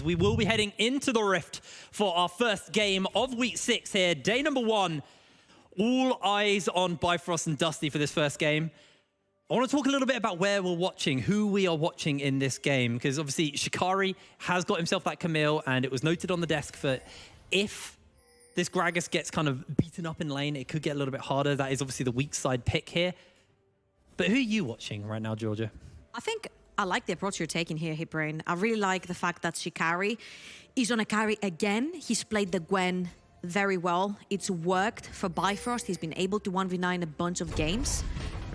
We will be heading into the Rift for our first game of week 6 here. Day number 1. All eyes on Bifrost and Dusty for this first game. I want to talk a little bit about where we're watching, who we are watching in this game, because obviously Shikari has got himself that Camille, and it was noted on the desk for if this Gragas gets kind of beaten up in lane, it could get a little bit harder. That is obviously the weak side pick here. But who are you watching right now, Georgia? I think I like the approach you're taking here, Hipbrain. I really like the fact that Shikari is on a carry again. He's played the Gwen very well. It's worked for Bifrost. He's been able to 1v9 a bunch of games.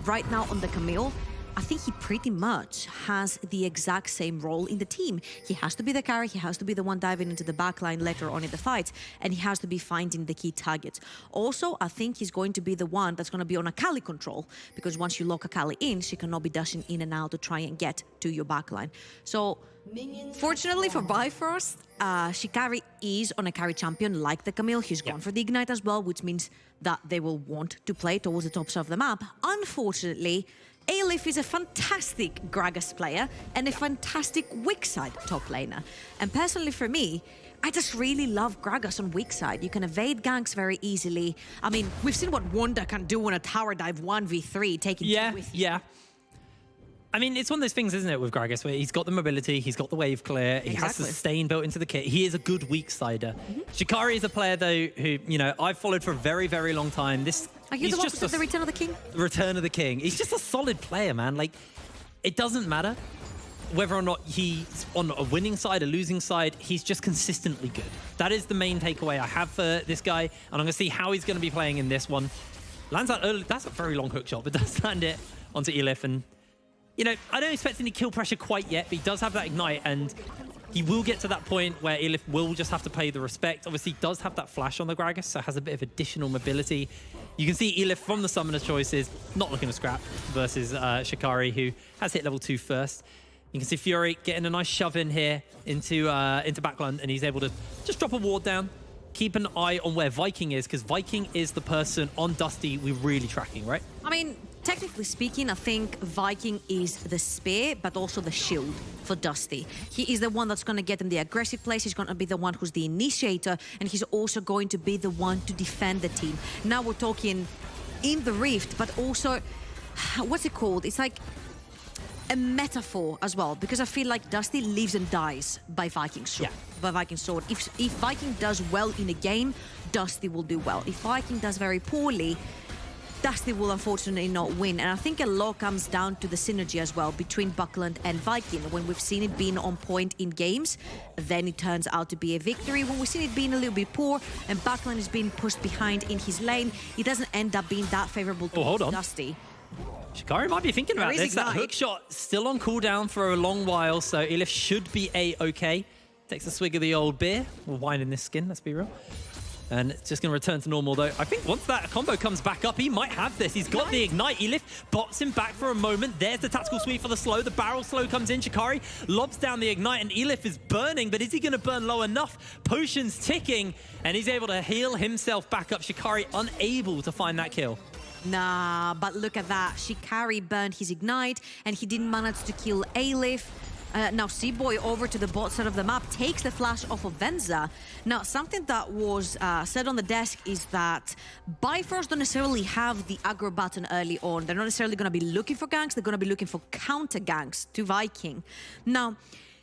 Right now on the Camille, I think he pretty much has the exact same role in the team. He has to be the carry, he has to be the one diving into the backline later on in the fight, and he has to be finding the key targets. Also, I think he's going to be the one that's going to be on Akali control, because once you lock Akali in, she cannot be dashing in and out to try and get to your backline. So, fortunately for Bifrost, Shikari is on a carry champion like the Camille. He's gone for the Ignite as well, which means that they will want to play towards the tops of the map. Unfortunately, Aleph is a fantastic Gragas player and a fantastic weak side top laner. And personally for me, I just really love Gragas on weak side. You can evade ganks very easily. I mean, we've seen what Wanda can do on a tower dive 1v3, taking two with you. I mean, it's one of those things, isn't it, with Gragas, where he's got the mobility, he's got the wave clear, he has sustain built into the kit. He is a good weak sider. Shikari is a player, though, who, you know, I've followed for a very, very long time. Are you the one who the Return of the King? Return of the King. He's just a solid player, man. Like, it doesn't matter whether or not he's on a winning side, a losing side, he's just consistently good. That is the main takeaway I have for this guy, and I'm going to see how he's going to be playing in this one. Lands out early. That's a very long hook shot, but does land it onto Elif, and you know, I don't expect any kill pressure quite yet, but he does have that Ignite, and he will get to that point where Elif will just have to pay the respect. Obviously, he does have that flash on the Gragas, so has a bit of additional mobility. You can see Elif from the summoner choices, not looking to scrap versus Shikari, who has hit level 2 first. You can see Fury getting a nice shove in here into backline, and he's able to just drop a ward down. Keep an eye on where Viking is, because Viking is the person on Dusty we're really tracking, right? I mean, technically speaking, I think Viking is the spear, but also the shield for Dusty. He is the one that's going to get him the aggressive place. He's going to be the one who's the initiator, and he's also going to be the one to defend the team. Now we're talking in the Rift, but also, what's it called? It's like a metaphor as well, because I feel like Dusty lives and dies by Viking's sword. By Viking's sword. If Viking does well in a game, Dusty will do well. If Viking does very poorly, Dusty will unfortunately not win. And I think a lot comes down to the synergy as well between Buckland and Viking. When we've seen it being on point in games, then it turns out to be a victory. When we've seen it being a little bit poor and Buckland is being pushed behind in his lane, it doesn't end up being that favorable to Dusty. Shikari might be thinking about this. That hook shot still on cooldown for a long while, so Elif should be A-okay. Takes a swig of the old beer. We're winding this skin, let's be real. And it's just going to return to normal, though. I think once that combo comes back up, he might have this. He's got the Ignite. Elif bots him back for a moment. There's the tactical sweep for the slow. The barrel slow comes in. Shikari lobs down the Ignite, and Elif is burning, but is he going to burn low enough? Potions ticking, and he's able to heal himself back up. Shikari unable to find that kill. Nah, but look at that. Shikari burned his Ignite, and he didn't manage to kill Aleph. Now C-Boy over to the bot side of the map takes the flash off of Venza. Now, something that was said on the desk is that Bifrost don't necessarily have the aggro button early on. They're not necessarily going to be looking for ganks. They're going to be looking for counter ganks to Viking. Now,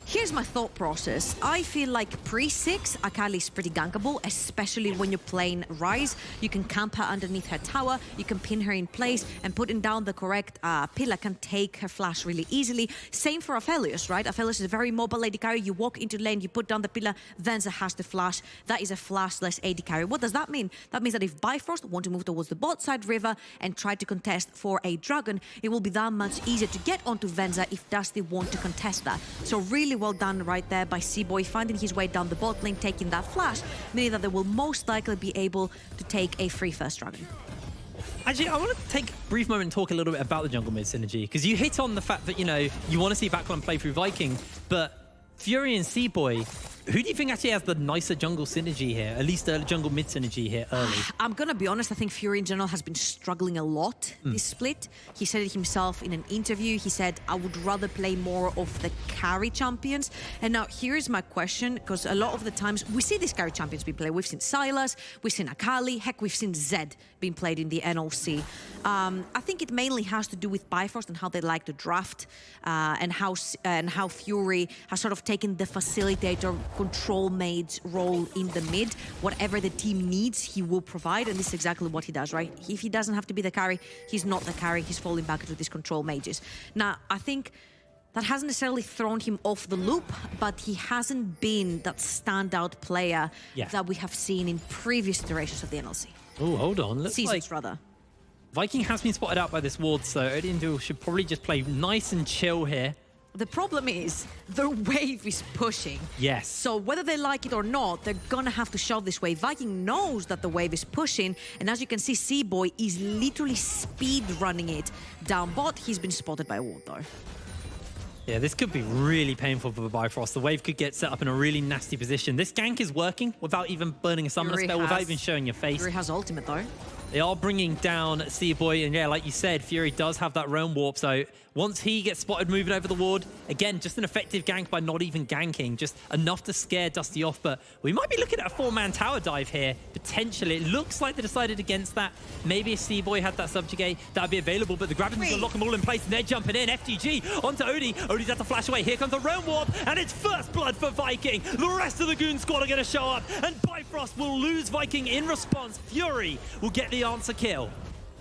here's my thought process. I feel like pre-6, Akali is pretty gankable, especially when you're playing Ryze. You can camp her underneath her tower, you can pin her in place, and putting down the correct pillar can take her flash really easily. Same for Aphelios, right? Aphelios is a very mobile AD carry. You walk into lane, you put down the pillar, Venza has the flash. That is a flashless AD carry. What does that mean? That means that if Bifrost want to move towards the bot side river and try to contest for a dragon, it will be that much easier to get onto Venza if Dusty want to contest that. So really well done right there by C-Boy, finding his way down the bot lane, taking that flash, meaning that they will most likely be able to take a free first dragon. Actually, I want to take a brief moment and talk a little bit about the jungle mid synergy, because you hit on the fact that, you know, you want to see backline play through Viking, but Fury and C-Boy, Who do you think actually has the nicer jungle synergy here? At least jungle mid synergy here early. I'm gonna be honest, I think Fury in general has been struggling a lot this split. He said it himself in an interview. He said, I would rather play more of the carry champions. And now here's my question, because a lot of the times we see these carry champions being played. We've seen Sylas, we've seen Akali, heck, we've seen Zed being played in the NLC. I think it mainly has to do with Bifrost and how they like to draft, and how Fury has sort of taken the facilitator, control maid's role in the mid. Whatever the team needs, he will provide, and this is exactly what he does, right? If he doesn't have to be the carry, he's not the carry, he's falling back into these control mages. Now, I think that hasn't necessarily thrown him off the loop, but he hasn't been that standout player that we have seen in previous iterations of the NLC. Oh, hold on. Seasons, rather. Viking has been spotted out by this ward, so Odin Duel should probably just play nice and chill here. The problem is, the wave is pushing. Yes. So whether they like it or not, they're gonna have to shove this wave. Viking knows that the wave is pushing, and as you can see, C-Boy is literally speed running it down bot. He's been spotted by a ward, though. Yeah, this could be really painful for Bifrost. The wave could get set up in a really nasty position. This gank is working without even burning a summoner spell, without even showing your face. Fury has ultimate, though. They are bringing down C-Boy, and yeah, like you said, Fury does have that realm warp, so once he gets spotted moving over the ward, again, just an effective gank by not even ganking, just enough to scare Dusty off, but we might be looking at a 4-man tower dive here, potentially. It looks like they decided against that. Maybe if C-Boy had that subjugate, that would be available, but the Graviton's gonna lock them all in place, and they're jumping in. FGG onto Odie. Odie's had to flash away. Here comes the realm warp, and it's first blood for Viking. The rest of the Goon Squad are gonna show up, and Bifrost will lose Viking in response. Fury will get the answer kill.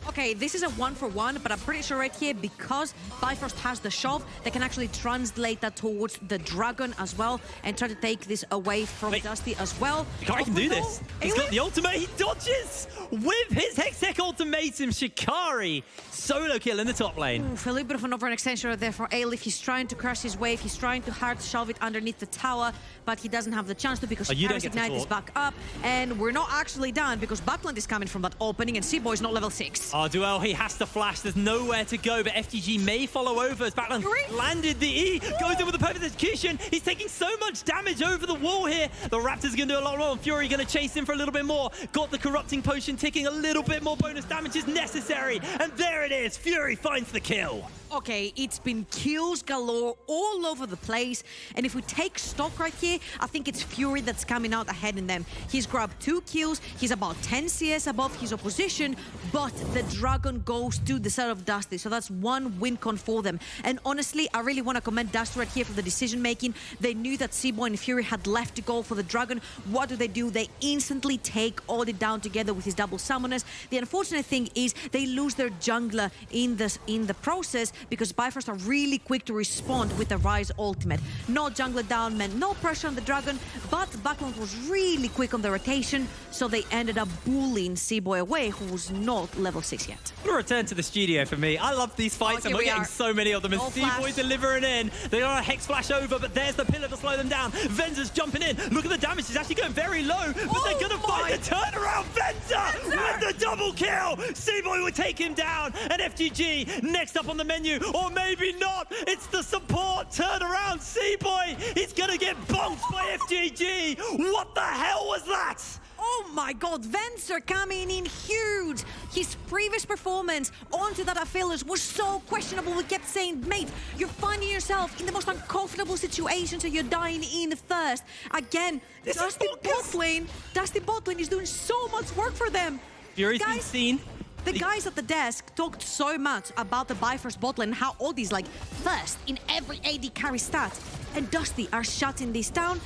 Okay, this is a 1-for-1, but I'm pretty sure right here, because Bifrost has the shove, they can actually translate that towards the Dragon as well and try to take this away from Dusty as well. Shikari can do this. He's got the ultimate. He dodges with his Hextech ultimatum. Shikari, solo kill in the top lane. Oof, a little bit of an overextension right there for Aelif. He's trying to crush his wave. He's trying to hard shove it underneath the tower, but he doesn't have the chance to because Shikari's Ignite is back up. And we're not actually done because Backland is coming from that opening and C-Boy is not level 6. Oh, Duel, he has to flash. There's nowhere to go, but FGG may follow over as Backland landed the E. Goes in with the perfect execution. He's taking so much damage over the wall here. The Raptors are going to do a lot more. Fury going to chase him for a little bit more. Got the corrupting potion ticking. A little bit more bonus damage is necessary. And there it is. Fury finds the kill. Okay, it's been kills galore all over the place. And if we take stock right here, I think it's Fury that's coming out ahead in them. He's grabbed 2 kills. He's about 10 CS above his opposition, but the Dragon goes to the side of Dusty. So that's 1 win con for them. And honestly, I really want to commend Dusty right here for the decision making. They knew that C-Boy and Fury had left to go for the Dragon. What do? They instantly take Audit down together with his double summoners. The unfortunate thing is they lose their jungler in the process, because Bifrost are really quick to respond with the Rise ultimate. No jungler down meant no pressure on the Dragon, but Backland was really quick on the rotation, so they ended up bullying C-Boy away, who was not level 6 yet. What a return to the studio for me. I love these fights, and we're getting so many of them. And C-Boy delivering in. They are a Hex flash over, but there's the pillar to slow them down. Venza's jumping in. Look at the damage. He's actually going very low, but they're going to find the turnaround. Venza with the double kill. C-Boy will take him down, and FGG next up on the menu. Or maybe not. It's the support. Turn around. C-Boy. He's going to get bonked by FGG. What the hell was that? Oh my god, Venser coming in huge. His previous performance onto that Aphelios was so questionable. We kept saying, mate, you're finding yourself in the most uncomfortable situation, so you're dying in first. Again, Dusty Botlane is doing so much work for them. Fury's been seen. The guys at the desk talked so much about the Bifrost botlane and how Odie's like first in every AD carry stat. And Dusty are shutting this down.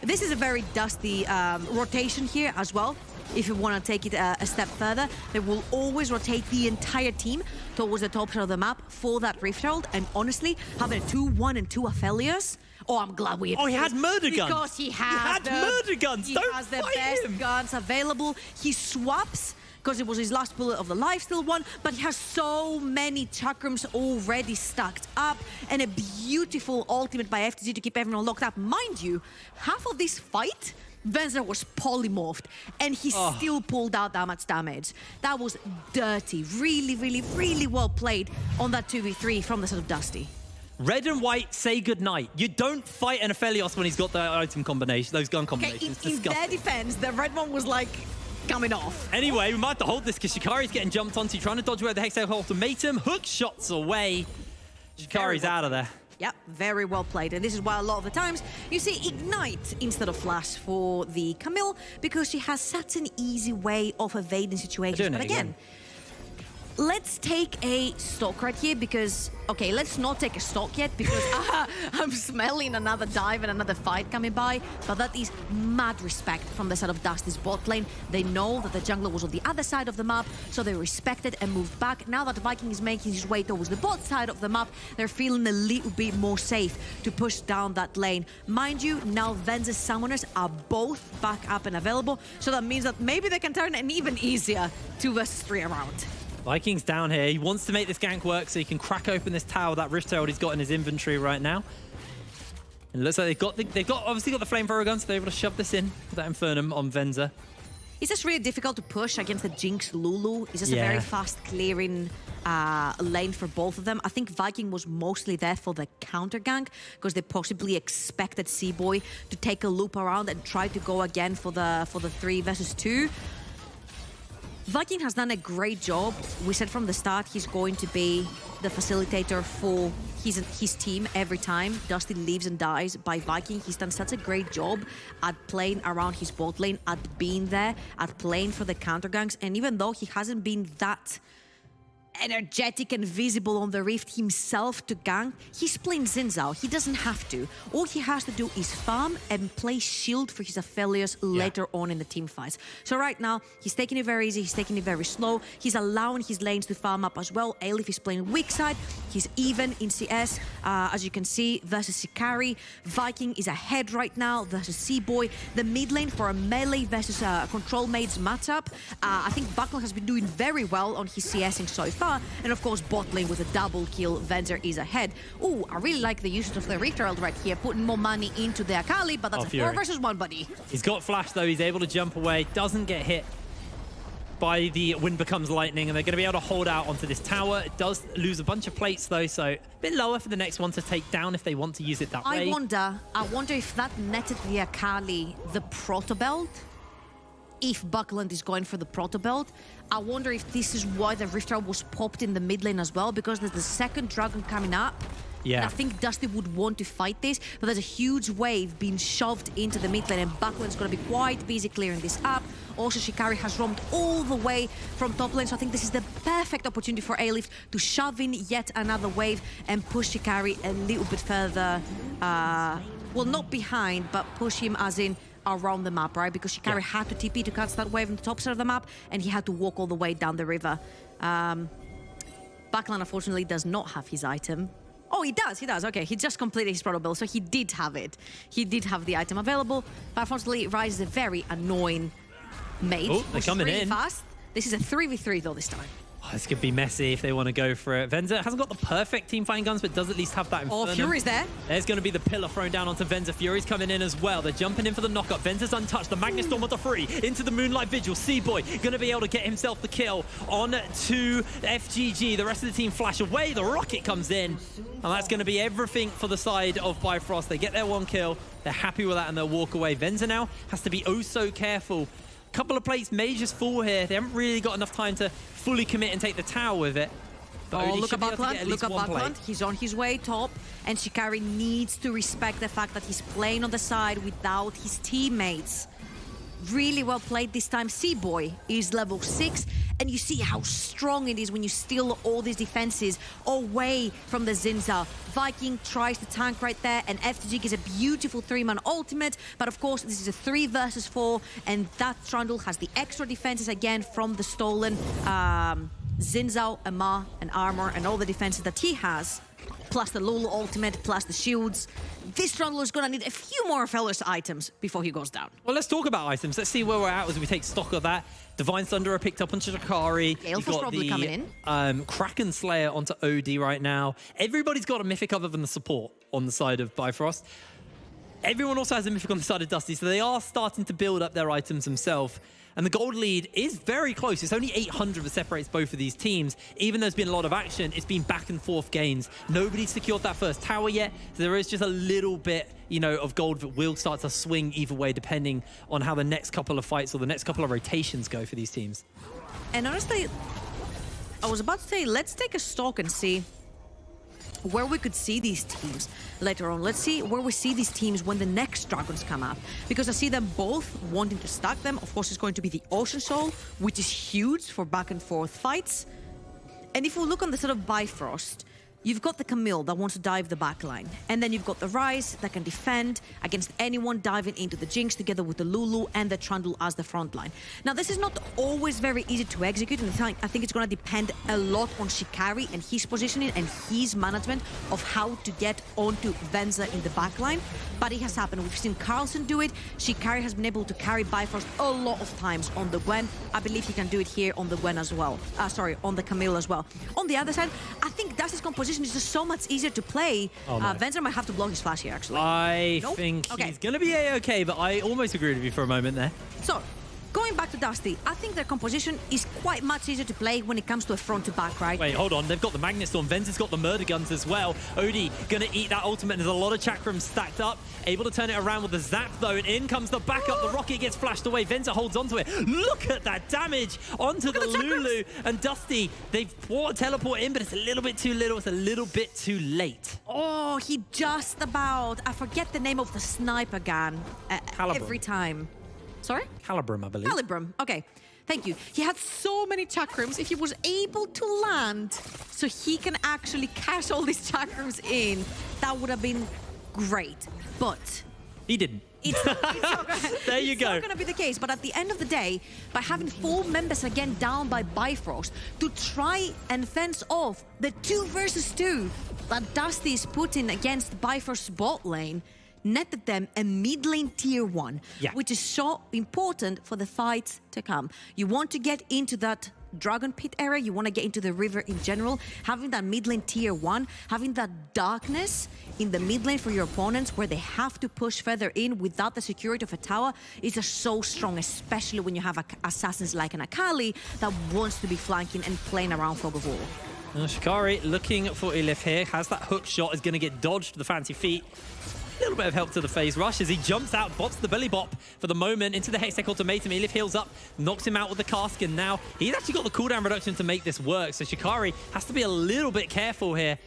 This is a very Dusty rotation here as well. If you want to take it a step further, they will always rotate the entire team towards the top side of the map for that Rift Herald. And honestly, having a 2-1 and 2 Aphelios, oh, I'm glad we had he had murder guns. Because he has murder guns. He has the best guns available. He swaps because it was his last bullet of the lifesteal one, but he has so many chakrams already stacked up, and a beautiful ultimate by FTZ to keep everyone locked up. Mind you, half of this fight, Venzer was polymorphed, and he still pulled out that much damage. That was dirty. Really, really, really well played on that 2v3 from the side of Dusty. Red and white say goodnight. You don't fight an Aphelios when he's got the item combination, those gun combinations. Okay, in their defense, the red one was like coming off. Anyway, we might have to hold this because Shikari's getting jumped onto, trying to dodge away the Hextech ultimatum. Hook shots away. Shikari's out of there. Yep, very well played. And this is why a lot of the times you see Ignite instead of Flash for the Camille, because she has such an easy way of evading situations. But again, let's take a stock right here because, okay, let's not take a stock yet because I'm smelling another dive and another fight coming by. But that is mad respect from the side of Dusty's bot lane. They know that the jungler was on the other side of the map, so they respected and moved back. Now that Viking is making his way towards the bot side of the map, they're feeling a little bit more safe to push down that lane. Mind you, now Venza's summoners are both back up and available, so that means that maybe they can turn an even easier 2 versus 3 around. Viking's down here. He wants to make this gank work so he can crack open this tower, that Rift Herald he's got in his inventory right now. And it looks like they've obviously got the flamethrower gun, so they're able to shove this in with that Infernum on Venza. It's just really difficult to push against the Jinx Lulu. It's just a very fast clearing lane for both of them. I think Viking was mostly there for the counter gank because they possibly expected C-Boy to take a loop around and try to go again for the 3 versus 2. Viking has done a great job. We said from the start he's going to be the facilitator for his team every time Dusty lives and dies by Viking. He's done such a great job at playing around his bot lane, at being there, at playing for the counter ganks. And even though he hasn't been that energetic and visible on the Rift himself to gank, he's playing Xin Zhao. He doesn't have to. All he has to do is farm and play shield for his Aphelios later on in the team fights. So right now, he's taking it very easy, he's taking it very slow. He's allowing his lanes to farm up as well. Aelif is playing weak side. He's even in CS, as you can see, versus Sikari. Viking is ahead right now versus C-Boy. The mid lane for a melee versus control mates matchup. I think Buckle has been doing very well on his CSing so far. And of course, bot lane with a double kill, Venzer is ahead. Ooh, I really like the usage of the Rift Herald right here, putting more money into the Akali, but that's a 4 versus 1, buddy. He's got flash though, he's able to jump away, doesn't get hit by the Wind Becomes Lightning, and they're going to be able to hold out onto this tower. It does lose a bunch of plates though, so a bit lower for the next one to take down if they want to use it that way. I wonder if that netted the Akali the Proto Belt. If Buckland is going for the Proto Belt, I wonder if this is why the Rift Herald was popped in the mid lane as well, because there's the second dragon coming up. Yeah. And I think Dusty would want to fight this, but there's a huge wave being shoved into the mid lane, and Buckland's going to be quite busy clearing this up. Also, Shikari has roamed all the way from top lane, so I think this is the perfect opportunity for Aelif to shove in yet another wave and push Shikari a little bit further. Well, not behind, but push him as in around the map, right? Because Shikari had to TP to catch that wave on the top side of the map, and he had to walk all the way down the river. Backline, unfortunately, does not have his item. Oh, he does. Okay, he just completed his Proto Build, so he did have it. He did have the item available, but unfortunately, Ryze is a very annoying mate. Oh, they're coming really in fast. This is a 3v3 though this time. Oh, this could be messy if they want to go for it. Venza hasn't got the perfect team fighting guns, but does at least have that Infernum. Oh, Fury's there. There's going to be the pillar thrown down onto Venza. Fury's coming in as well. They're jumping in for the knockup. Venza's untouched. The Magnet Storm onto free. Into the Moonlight Vigil. C-Boy going to be able to get himself the kill on to FGG. The rest of the team flash away. The rocket comes in. And that's going to be everything for the side of Bifrost. They get their 1 kill. They're happy with that and they'll walk away. Venza now has to be oh so careful. Couple of plates may just fall here. They haven't really got enough time to fully commit and take the tower with it. But oh, look at Buckland. Look at Buckland. He's on his way top. And Shikari needs to respect the fact that he's playing on the side without his teammates. Really well played this time. C-Boy is level 6. And you see how strong it is when you steal all these defenses away from the Xin Zhao. Viking tries to tank right there, and FTG gets a beautiful 3-man ultimate. But of course, this is a 3 versus 4, and that Trundle has the extra defenses again from the stolen Xin Zhao, Amar, and armor, and all the defenses that he has. Plus the Lulu ultimate, plus the shields. This Trundle is going to need a few more Aphelios items before he goes down. Well, let's talk about items. Let's see where we're at as we take stock of that. Divine Thunder are picked up onto Shikari. You've got probably coming in. Kraken Slayer onto OD right now. Everybody's got a mythic other than the support on the side of Bifrost. Everyone also has a Mythic on the side of Dusty, so they are starting to build up their items themselves. And the gold lead is very close. It's only 800 that separates both of these teams. Even though there's been a lot of action, it's been back and forth games. Nobody's secured that first tower yet. So there is just a little bit, you know, of gold that will start to swing either way, depending on how the next couple of fights or the next couple of rotations go for these teams. And honestly, I was about to say, let's take a stock and see where we could see these teams later on. Let's see where we see these teams when the next Dragons come up. Because I see them both wanting to stack them. Of course, it's going to be the Ocean Soul, which is huge for back and forth fights. And if we look on the side of Bifrost, you've got the Camille that wants to dive the backline. And then you've got the Rise that can defend against anyone diving into the Jinx together with the Lulu and the Trundle as the front line. Now, this is not always very easy to execute, and I think it's going to depend a lot on Shikari and his positioning and his management of how to get onto Venza in the backline. But it has happened. We've seen Carlson do it. Shikari has been able to carry Bifrost a lot of times on the Gwen. I believe he can do it here on the Gwen as well. On the Camille as well. On the other side, I think Dusty's composition is just so much easier to play. Oh, no. Venza might have to block his flash here, actually. I Nope? think Okay. he's going to be A-okay, but I almost agreed with you for a moment there. So, going back to Dusty, I think their composition is quite much easier to play when it comes to a front-to-back, right? Wait, hold on. They've got the Magnet Storm. Venza's got the Murder Guns as well. Odie going to eat that ultimate. There's a lot of Chakrams stacked up. Able to turn it around with the Zap, though. And in comes the backup. The Rocket gets flashed away. Venza holds onto it. Look at that damage onto the Lulu. And Dusty, they've brought a teleport in, but it's a little bit too little. It's a little bit too late. Oh, he just about... I forget the name of the sniper gun every time. Sorry? Calibrum, I believe. Calibrum. Okay. Thank you. He had so many chakrams. If he was able to land so he can actually cash all these chakrams in, that would have been great. But He didn't. it's not gonna, There you it's go. not going to be the case. But at the end of the day, by having 4 members again down by Bifrost to try and fence off the 2 versus 2 that Dusty is putting against Bifrost's bot lane, netted them a mid lane tier 1, which is so important for the fights to come. You want to get into that Dragon Pit area, you want to get into the river in general, having that mid lane tier 1, having that darkness in the mid lane for your opponents where they have to push further in without the security of a tower is just so strong, especially when you have assassins like an Akali that wants to be flanking and playing around Fog of War. Now, Shikari looking for Elif here. Has that hook shot, is going to get dodged, the fancy feet. A little bit of help to the phase rush as he jumps out, bots the belly bop for the moment into the Hextech Ultimatum. Elif heals up, knocks him out with the cask, and now he's actually got the cooldown reduction to make this work. So Shikari has to be a little bit careful here.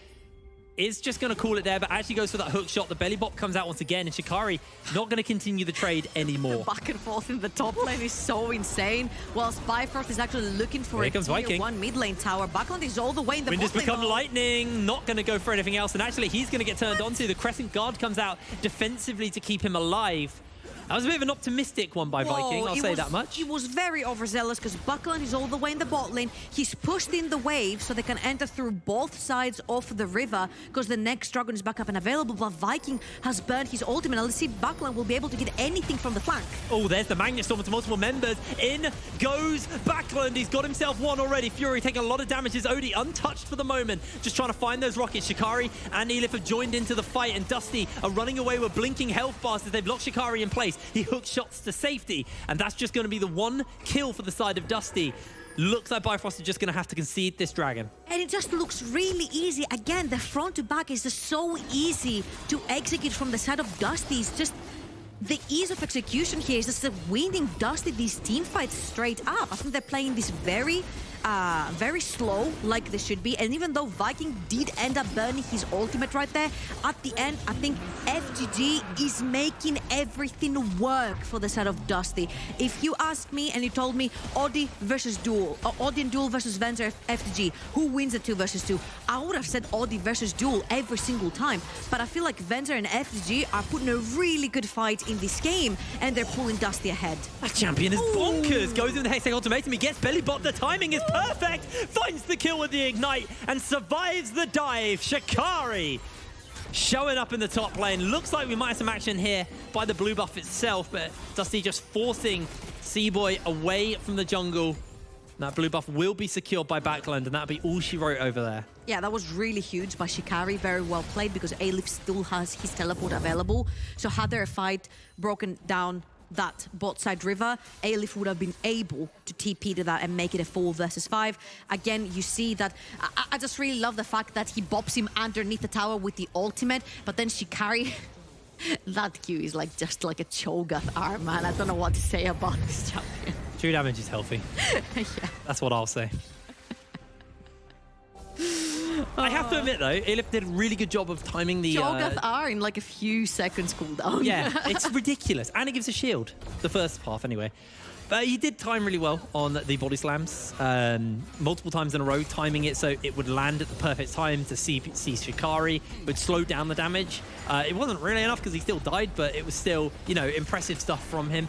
Is just going to call it there, but actually goes for that hook shot. The belly bop comes out once again, and Shikari not going to continue the trade anymore. The back and forth in the top lane is so insane. Whilst Bifrost is actually looking for Here a comes tier Viking. 1 mid lane tower. Backland is all the way in the Wind has bot lane. become lightning, not going to go for anything else, and actually he's going to get turned onto. The Crescent Guard comes out defensively to keep him alive. That was a bit of an optimistic one by Viking, I'll say that much. He was very overzealous because Buckland is all the way in the bot lane. He's pushed in the wave so they can enter through both sides of the river because the next Dragon is back up and available, but Viking has burned his ultimate. Now let's see if Buckland will be able to get anything from the flank. Oh, there's the Magnet Storm to multiple members. In goes Backland. He's got himself one already. Fury taking a lot of damages. Odie untouched for the moment. Just trying to find those rockets. Shikari and Elif have joined into the fight, and Dusty are running away with blinking health bars as they've locked Shikari in place. He hooks shots to safety, and that's just going to be the one kill for the side of Dusty. Looks like Bifrost is just going to have to concede this dragon. And it just looks really easy. Again, the front to back is just so easy to execute from the side of Dusty. It's just the ease of execution here is just winning Dusty these team fights straight up. I think they're playing this very slow, like they should be. And even though Viking did end up burning his ultimate right there, at the end, I think FGG is making everything work for the side of Dusty. If you ask me and you told me Audi versus Duel, or Audi and Duel versus Venza FGG, who wins the 2 versus 2? I would have said Audi versus Duel every single time. But I feel like Venza and FGG are putting a really good fight in this game, and they're pulling Dusty ahead. That champion is bonkers. Goes in the Hextech Ultimatum. He gets belly bot. The timing is perfect. Finds the kill with the ignite and survives the dive. Shikari showing up in the top lane. Looks like we might have some action here by the blue buff itself, but Dusty just forcing Seaboy away from the jungle. That blue buff will be secured by Backland, and that'll be all she wrote over there. Yeah, that was really huge by Shikari. Very well played because Alif still has his teleport available. So had their fight broken down that bot side river, Alif would have been able to TP to that and make it a 4 versus 5. Again, you see that I just really love the fact that he bops him underneath the tower with the ultimate, but then Shikari, that Q is like just like a Cho'Gath arm, man. I don't know what to say about this champion. True damage is healthy. Yeah. That's what I'll say. I have to admit, though, Alif did a really good job of timing the... Cho'Gath R in like a few seconds cooldown. Yeah, it's ridiculous. And it gives a shield. The first half, anyway. But he did time really well on the body slams. Multiple times in a row, timing it so it would land at the perfect time to see Shikari. It would slow down the damage. It wasn't really enough because he still died, but it was still, you know, impressive stuff from him.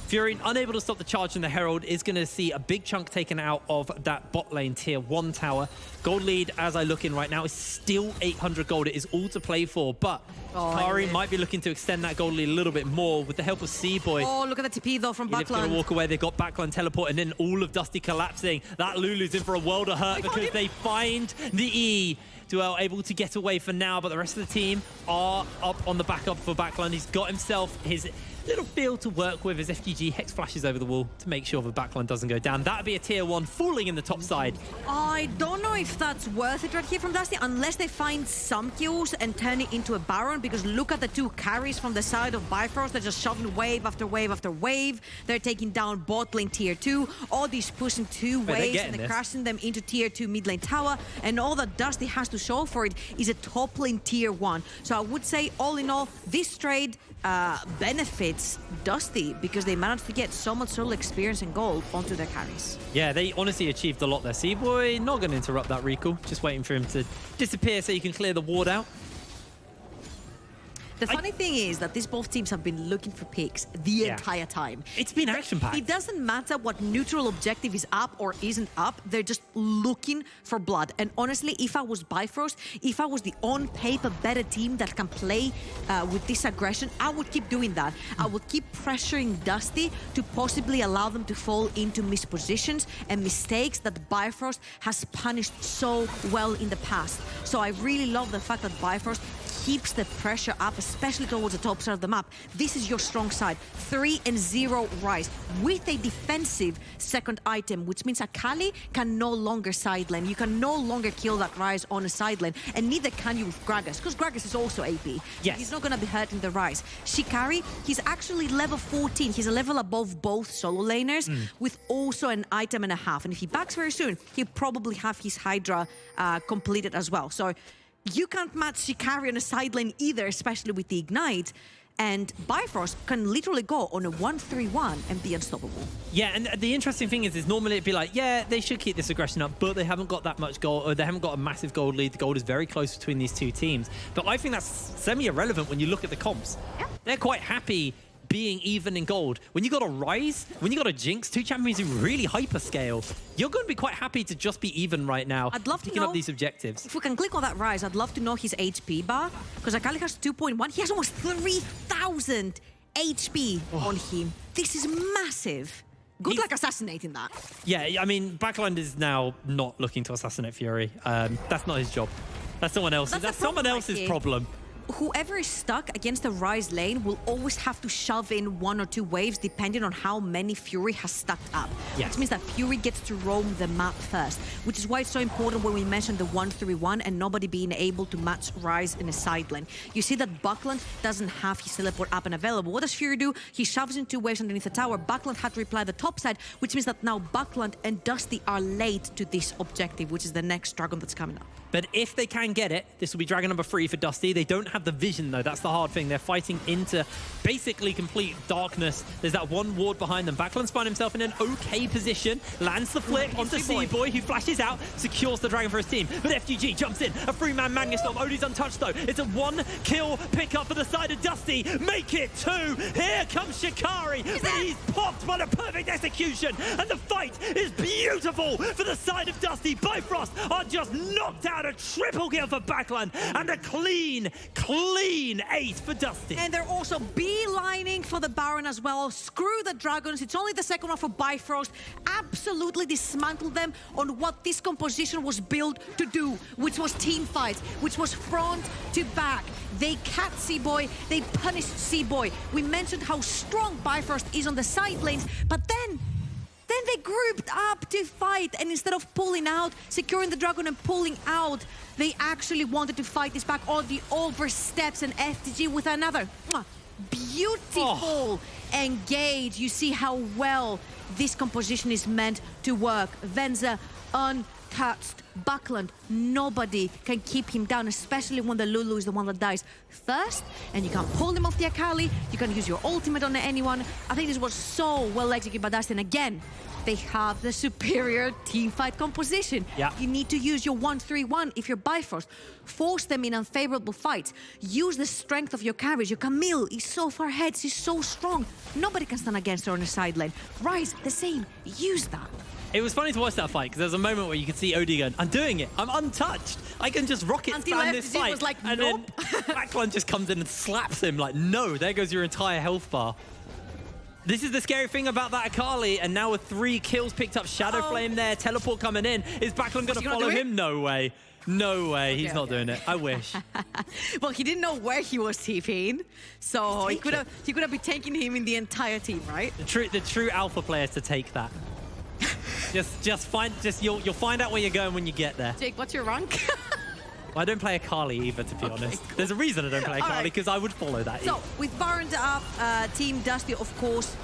Fury, unable to stop the charge from the Herald, is going to see a big chunk taken out of that bot lane tier 1 tower. Gold lead, as I look in right now, is still 800 gold. It is all to play for, but Kari might be looking to extend that gold lead a little bit more with the help of Seaboy. Oh, look at the TP, though, from Backland. Going to walk away. They've got Backland teleporting in, all of Dusty collapsing. That Lulu's in for a world of hurt because they find the E. Duel able to get away for now, but the rest of the team are up on the backup for Backland. He's got himself his little field to work with as FGG Hex flashes over the wall to make sure the Backland doesn't go down. That'd be a tier 1 falling in the top side. I don't know if that's worth it right here from Dusty, unless they find some kills and turn it into a Baron, because look at the 2 carries from the side of Bifrost. They're just shoving wave after wave after wave. They're taking down bot lane tier 2. All these pushing 2 waves and they're crashing them into tier 2 mid lane tower. And all that Dusty has to show for it is a top lane tier 1. So I would say, all in all, this trade benefits Dusty because they managed to get so much solo experience and gold onto their carries. Yeah, they honestly achieved a lot there. Seaboy not going to interrupt that recall, just waiting for him to disappear so you can clear the ward out. The funny thing is that these both teams have been looking for picks the entire time. It's been action-packed. It doesn't matter what neutral objective is up or isn't up. They're just looking for blood. And honestly, if I was Bifrost, if I was the on-paper better team that can play with this aggression, I would keep doing that. I would keep pressuring Dusty to possibly allow them to fall into mispositions and mistakes that Bifrost has punished so well in the past. So I really love the fact that Bifrost keeps the pressure up, especially towards the top side of the map. This is your strong side. 3-0 rise with a defensive second item, which means Akali can no longer sideline. You can no longer kill that rise on a sideline, and neither can you with Gragas, because Gragas is also AP. Yes. He's not going to be hurting the rise. Shikari, he's actually level 14. He's a level above both solo laners with also an item and a half. And if he backs very soon, he'll probably have his Hydra completed as well. So you can't match Shikari on a side lane either, especially with the Ignite. And Bifrost can literally go on a 1-3-1 and be unstoppable. Yeah, and the interesting thing is normally it'd be like, yeah, they should keep this aggression up, but they haven't got that much gold, or they haven't got a massive gold lead. The gold is very close between these 2 teams. But I think that's semi-irrelevant when you look at the comps. Yeah. They're quite happy being even in gold. When you got a Rise, when you got a Jinx, 2 champions who really hyper scale, you're going to be quite happy to just be even right now. I'd love to picking up these objectives. If we can click on that Rise, I'd love to know his HP bar, because Akali has 2.1. He has almost 3,000 HP on him. This is massive. Good luck assassinating that. Yeah, I mean, Backland is now not looking to assassinate Fury. That's not his job. That's someone else's. That's someone else's problem. Whoever is stuck against the Rise lane will always have to shove in 1 or 2 waves depending on how many Fury has stacked up. Yes. Which means that Fury gets to roam the map first, which is why it's so important when we mentioned the 1-3-1 and nobody being able to match Rise in a side lane. You see that Backland doesn't have his teleport up and available. What does Fury do? He shoves in 2 waves underneath the tower. Backland had to reply the top side, which means that now Backland and Dusty are late to this objective, which is the next dragon that's coming up. But if they can get it, this will be dragon number 3 for Dusty. They don't have the vision, though. That's the hard thing. They're fighting into basically complete darkness. There's that 1 ward behind them. Backland's found himself in an okay position. Lands the flip onto Seaboy, who flashes out, secures the dragon for his team. But FGG jumps in. A 3-man Magnustorm. Odie's untouched, though. It's a 1-kill pickup for the side of Dusty. Make it 2. Here comes Shikari. But he's popped by the perfect execution. And the fight is beautiful for the side of Dusty. Bifrost are just knocked out about a triple kill for Backland and a clean ace for Dusty. And they're also beelining for the Baron as well. Screw the Dragons. It's only the second one for Bifrost. Absolutely dismantle them on what this composition was built to do, which was team fights, which was front to back. They cat C-Boy, they punished C-Boy. We mentioned how strong Bifrost is on the side lanes, but then they grouped up to fight, and instead of pulling out, securing the Dragon and pulling out, they actually wanted to fight this back on the oversteps, and FTG with another beautiful engage. You see how well this composition is meant to work. Venza untouched. Buckland, nobody can keep him down, especially when the Lulu is the one that dies first, and you can't pull him off the Akali. You can use your ultimate on anyone. I think this was so well executed by Dustin. Again, they have the superior teamfight composition. Yeah. You need to use your 1-3-1 if you're Bifrost. Force them in unfavorable fights. Use the strength of your carries. Your Camille is so far ahead. She's so strong. Nobody can stand against her on the side lane. Ryze, the same. Use that. It was funny to watch that fight because there's a moment where you could see OD going, I'm doing it. I'm untouched. I can just rocket span this fight. Was like, and nope. then Backland just comes in and slaps him like, no, there goes your entire health bar. This is the scary thing about that Akali, and now with 3 kills picked up, Shadow Flame there, teleport coming in. Is Backland going to follow him? No way. No way. He's not doing it. I wish. Well, he didn't know where he was TPing, so he could have been taking him in the entire team, right? The true alpha players to take that. You'll find out where you're going when you get there. Jake, what's your rank? I don't play Akali either, to be honest. Cool. There's a reason I don't play Akali, because I would follow that. So, with Baroned up, Team Dusty, of course,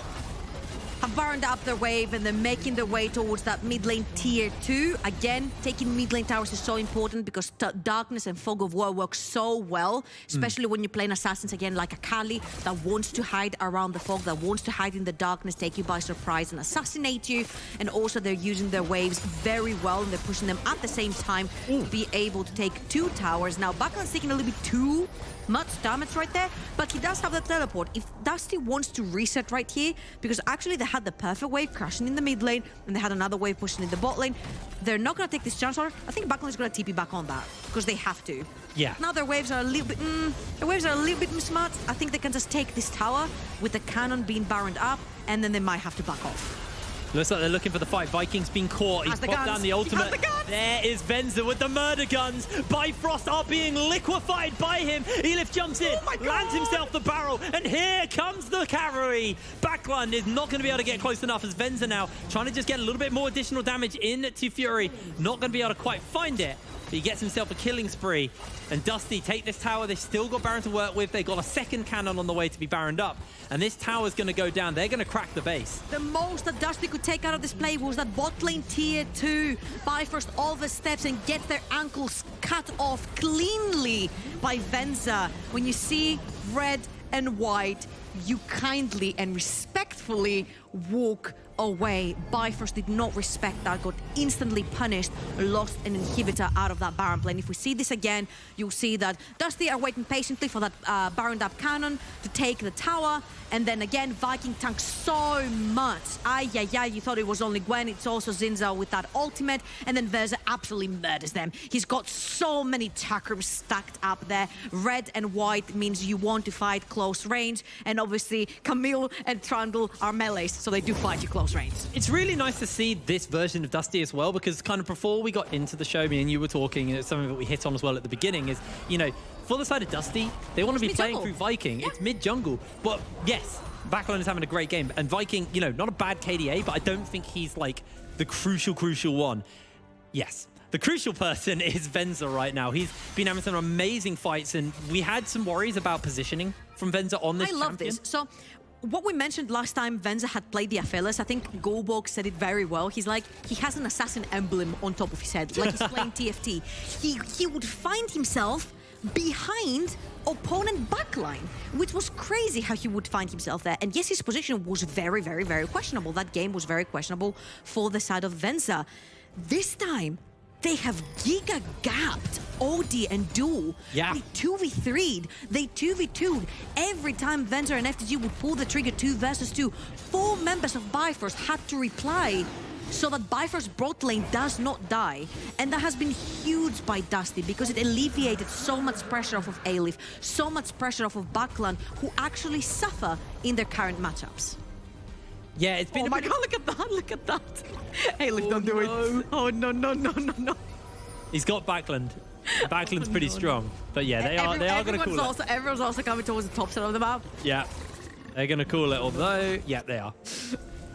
have Baroned up their wave, and they're making their way towards that mid lane tier 2. Again, taking mid lane towers is so important because Darkness and Fog of War work so well, especially when you're playing assassins again like Akali that wants to hide around the fog, that wants to hide in the darkness, take you by surprise and assassinate you. And also they're using their waves very well, and they're pushing them at the same time to be able to take 2 towers. Now, Backland's taking a little bit too much damage right there, but he does have the teleport. If Dusty wants to reset right here, because actually they had the perfect wave crashing in the mid lane, and they had another wave pushing in the bot lane, they're not going to take this chance. I think Backland is going to TP back on that, because they have to. Yeah. Now their waves are a little bit, mismatched. I think they can just take this tower with the cannon being Baroned up, and then they might have to back off. Looks like they're looking for the fight. Viking's been caught. He's popped down the ultimate. There is Venza with the murder guns. Bifrost are being liquefied by him. Elif jumps in, lands himself the barrel, and here comes the carry. Backland is not going to be able to get close enough as Venza now trying to just get a little bit more additional damage into Fury. Not going to be able to quite find it. But he gets himself a killing spree. And Dusty take this tower. They've still got Baron to work with. They've got a second cannon on the way to be Baroned up. And this tower's going to go down. They're going to crack the base. The most that Dusty could take out of this play was that bot lane tier 2. Bifrost oversteps and gets their ankles cut off cleanly by Venza. When you see red and white, you kindly and respectfully walk away. Bifrost did not respect that, got instantly punished, lost an inhibitor out of that Baron plane. If we see this again, you'll see that Dusty are waiting patiently for that Baroned up cannon to take the tower, and then again, Viking tanks so much. You thought it was only Gwen, it's also Zinza with that ultimate, and then Verza absolutely murders them. He's got so many chakrams stacked up there. Red and white means you want to fight close range, and obviously Camille and Trundle are melees, so they do fight you close range. It's really nice to see this version of Dusty as well, because kind of before we got into the show, me and you were talking, and it's something that we hit on as well at the beginning, is, you know, for the side of Dusty, they want to be playing through Viking. Yeah. It's mid-jungle. But yes, Backland is having a great game. And Viking, you know, not a bad KDA, but I don't think he's like the crucial one. Yes. The crucial person is Venza right now. He's been having some amazing fights, and we had some worries about positioning from Venza on this champion. I love this. So what we mentioned last time Venza had played the Aphelios, I think Golborg said it very well. He's like, he has an assassin emblem on top of his head, like he's playing TFT. He would find himself behind opponent backline, which was crazy how he would find himself there. And yes, his position was very, very, very questionable. That game was very questionable for the side of Venza. This time, they have giga gapped OD and Duel. Yeah. They 2v3'd, they 2v2'd. Every time Venza and FTG would pull the trigger 2 versus 2, 4 members of Bifrost had to reply so that Bifrost bot lane does not die. And that has been huge by Dusty because it alleviated so much pressure off of Alif, so much pressure off of Backland, who actually suffer in their current matchups. Yeah, it's been. Oh my God! Look at that! Look at that! Alif, don't do it! Oh no! No! No! No! No! He's got Backland. Backland's pretty strong, but yeah, they are going to call it. Everyone's also coming towards the top side of the map. Yeah, they're going to call it. Although, yeah, they are.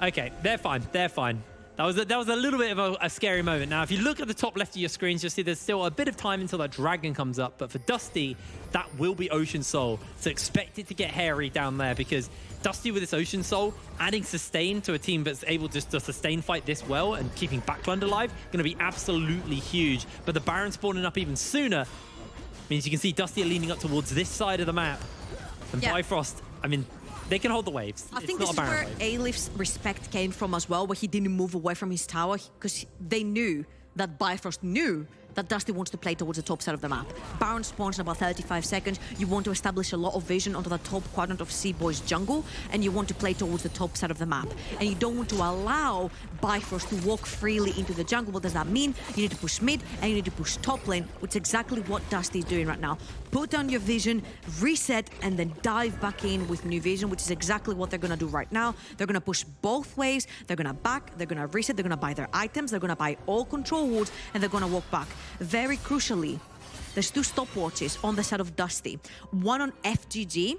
Okay, they're fine. They're fine. That was a little bit of a scary moment. Now, if you look at the top left of your screens, you'll see there's still a bit of time until that dragon comes up. But for Dusty, that will be Ocean Soul. So expect it to get hairy down there because Dusty with this Ocean Soul, adding sustain to a team that's able just to sustain fight this well and keeping Backland alive, going to be absolutely huge. But the Baron spawning up even sooner means you can see Dusty leaning up towards this side of the map. And Bifrost, I mean, they can hold the waves. I think this is where Alif's respect came from as well, where he didn't move away from his tower because they knew that Bifrost knew that Dusty wants to play towards the top side of the map. Baron spawns in about 35 seconds. You want to establish a lot of vision onto the top quadrant of C-Boy's jungle, and you want to play towards the top side of the map. And you don't want to allow Bifrost to walk freely into the jungle. What does that mean? You need to push mid, and you need to push top lane, which is exactly what Dusty is doing right now. Put down your vision, reset, and then dive back in with new vision, which is exactly what they're going to do right now. They're going to push both ways. They're going to back, they're going to reset, they're going to buy their items, they're going to buy all control wards, and they're going to walk back. Very crucially, there's two stopwatches on the side of Dusty. One on FGG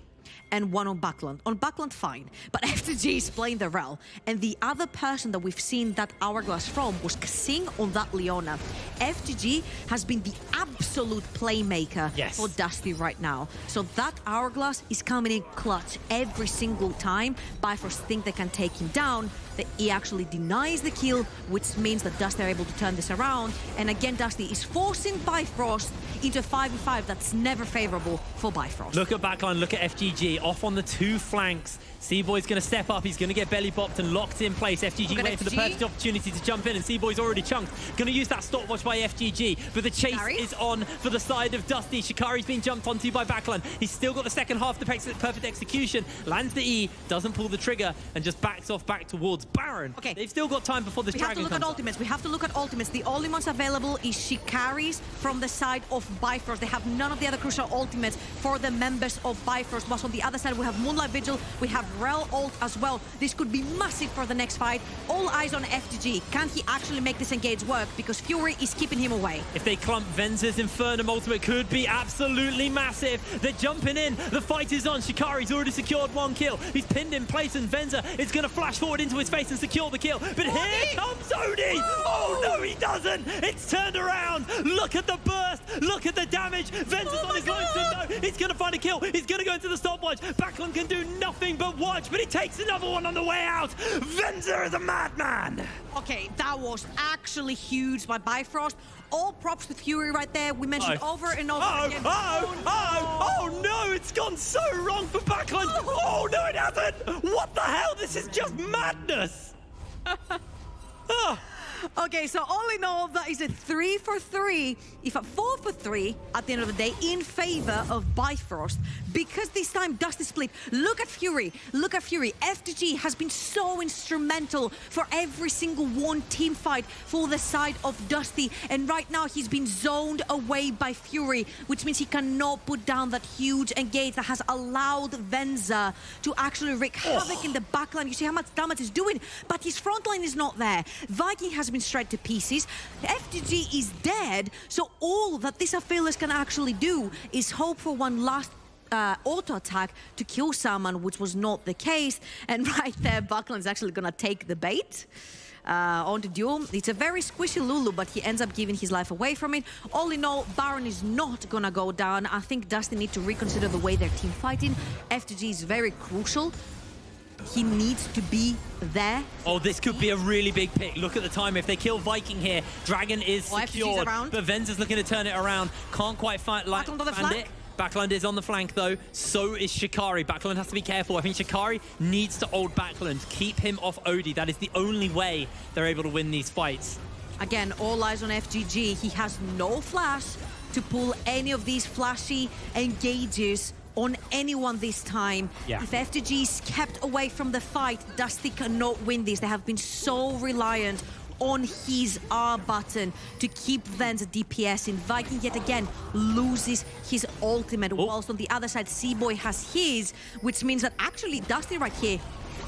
and one on Backland. On Backland, fine, but FGG is playing the Rel. And the other person that we've seen that hourglass from was Kasing on that Leona. FGG has been the absolute playmaker for Dusty right now. So that hourglass is coming in clutch every single time. Bifrost think they can take him down. That he actually denies the kill, which means that Dusty are able to turn this around. And again, Dusty is forcing Bifrost into a 5v5 that's never favorable for Bifrost. Look at Backline, look at FGG, off on the two flanks. C-Boy's going to step up, he's going to get belly bopped and locked in place. FGG waiting for the perfect opportunity to jump in, and C-Boy's already chunked. Going to use that stopwatch by FGG, but the chase is on for the side of Dusty. Shikari's being jumped onto by Backline. He's still got the second half, the perfect execution. Lands the E, doesn't pull the trigger, and just backs off back towards Baron. Okay. They've still got time before this dragon comes up. We have to look at ultimates. The only ones available is Shikari's from the side of Bifrost. They have none of the other crucial ultimates for the members of Bifrost. But on the other side, we have Moonlight Vigil, we have Rel ult as well. This could be massive for the next fight. All eyes on FGG. Can he actually make this engage work? Because Fury is keeping him away. If they clump Venza's Infernum ultimate, could be absolutely massive. They're jumping in. The fight is on. Shikari's already secured one kill. He's pinned in place, and Venza is going to flash forward into his face and secure the kill. But here comes Odie! Oh no, he doesn't! It's turned around! Look at the burst! Look at the damage! Venza's on his lonesome. No, he's going to find a kill. He's going to go into the stopwatch. Backland can do nothing but watch, but he takes another one on the way out. Venza is a madman! Okay, that was actually huge by Bifrost. All props to Fury right there. We mentioned over and over again. Oh no, it's gone so wrong for Backland. Oh no, it hasn't. What the hell? This is just madness. Okay, so all in all, that is a 3 for 3, if a 4 for 3 at the end of the day, in favor of Bifrost. Because this time, Dusty split. Look at Fury. Look at Fury. FGG has been so instrumental for every single one team fight for the side of Dusty. And right now, he's been zoned away by Fury, which means he cannot put down that huge engage that has allowed Venza to actually wreak havoc in the backline. You see how much damage he's doing, but his front line is not there. Viking has been shredded to pieces. FGG is dead, so all that this Aphelios can actually do is hope for one last auto attack to kill someone, which was not the case. And right there, Buckland is actually gonna take the bait onto duel. It's a very squishy Lulu, but he ends up giving his life away from it. All in all, Baron is not gonna go down. I think Dusty need to reconsider the way their team fighting. FGG is very crucial. He needs to be there. Oh, this could be a really big pick. Look at the time. If they kill Viking here, Dragon is secured. But Venza's looking to turn it around. Can't quite find it. Backland is on the flank, though. So is Shikari. Backland has to be careful. I think Shikari needs to hold Backland. Keep him off Odie. That is the only way they're able to win these fights. Again, all eyes on FGG. He has no flash to pull any of these flashy engages on anyone this time. If FGG is kept away from the fight, Dusty cannot win this. They have been so reliant on his R button to keep Venza DPS in. Viking yet again loses his ultimate, whilst on the other side, C-Boy has his, which means that actually Dusty right here,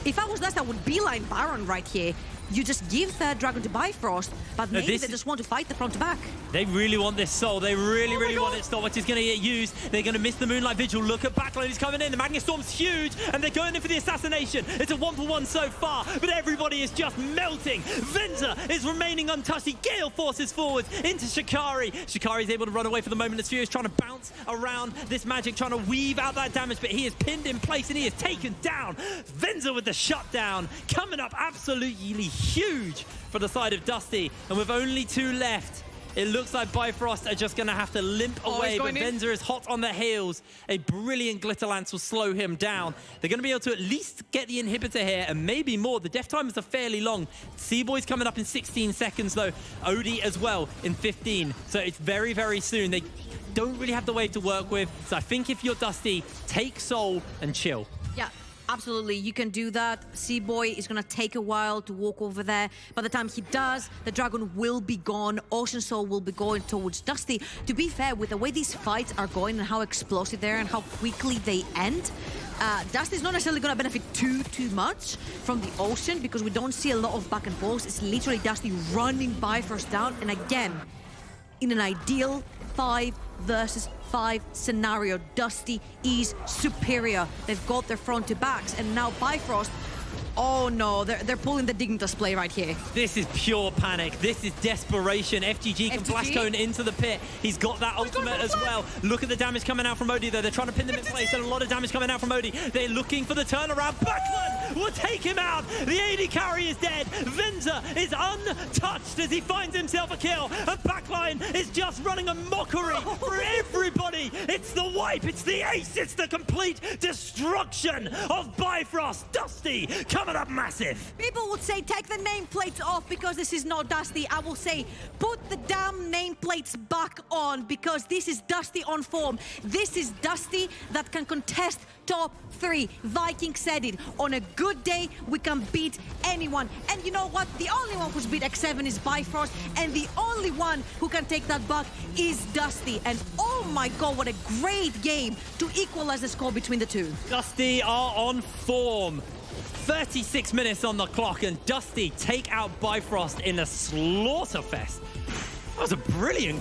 if I was Dusty, I would beeline Baron right here. You just give third dragon to Bifrost, but maybe they just want to fight the front to back. They really want this soul. They really want it. Stormwatch is going to get used. They're going to miss the Moonlight Vigil. Look at Backline who's coming in. The Magnet Storm's huge, and they're going in for the assassination. It's a 1-for-1 so far, but everybody is just melting. Venza is remaining untouched. He gale forces forwards into Shikari. Shikari is able to run away for the moment. Sphere is trying to bounce around this magic, trying to weave out that damage, but he is pinned in place, and he is taken down. Venza with the shutdown. Coming up absolutely huge for the side of Dusty, and with only 2 left, it looks like Bifrost are just going to have to limp away, but Venza is hot on the heels. A brilliant Glitter Lance will slow him down. They're going to be able to at least get the inhibitor here, and maybe more. The death timers are fairly long. C-Boy's coming up in 16 seconds, though. Odie as well in 15, so it's very soon. They don't really have the wave to work with, so I think if you're Dusty, take Soul and chill. Yeah. Absolutely, you can do that. C-Boy is going to take a while to walk over there. By the time he does, the dragon will be gone. Ocean Soul will be going towards Dusty. To be fair, with the way these fights are going and how explosive they are and how quickly they end, Dusty's not necessarily going to benefit too much from the Ocean, because we don't see a lot of back and forth. It's literally Dusty running Bifrost down. And again, in an ideal 5 versus 5 scenario, Dusty is superior. They've got their front to backs, and now Bifrost, oh no, they're pulling the Dignitas play right here. This is pure panic. This is desperation. FGG can flash cone into the pit. He's got that ultimate as well. Look at the damage coming out from Odie, though. They're trying to pin them in place, and a lot of damage coming out from Odie. They're looking for the turnaround. Backland will take him out. The AD carry is dead. Venza is untouched as he finds himself a kill, and Backline is just running a mockery for everybody. It's the wipe, it's the ace, it's the complete destruction of Bifrost. Dusty coming up massive. People would say take the nameplates off because this is not Dusty. I will say put the damn nameplates back on, because this is Dusty on form. This is Dusty that can contest top 3. Viking said it. On a good day, we can beat anyone. And you know what? The only one who's beat X7 is Bifrost, and the only one who can take that back is Dusty. And oh my god, what a great game to equalize the score between the two. Dusty are on form. 36 minutes on the clock, and Dusty take out Bifrost in a slaughter fest. That was a brilliant game.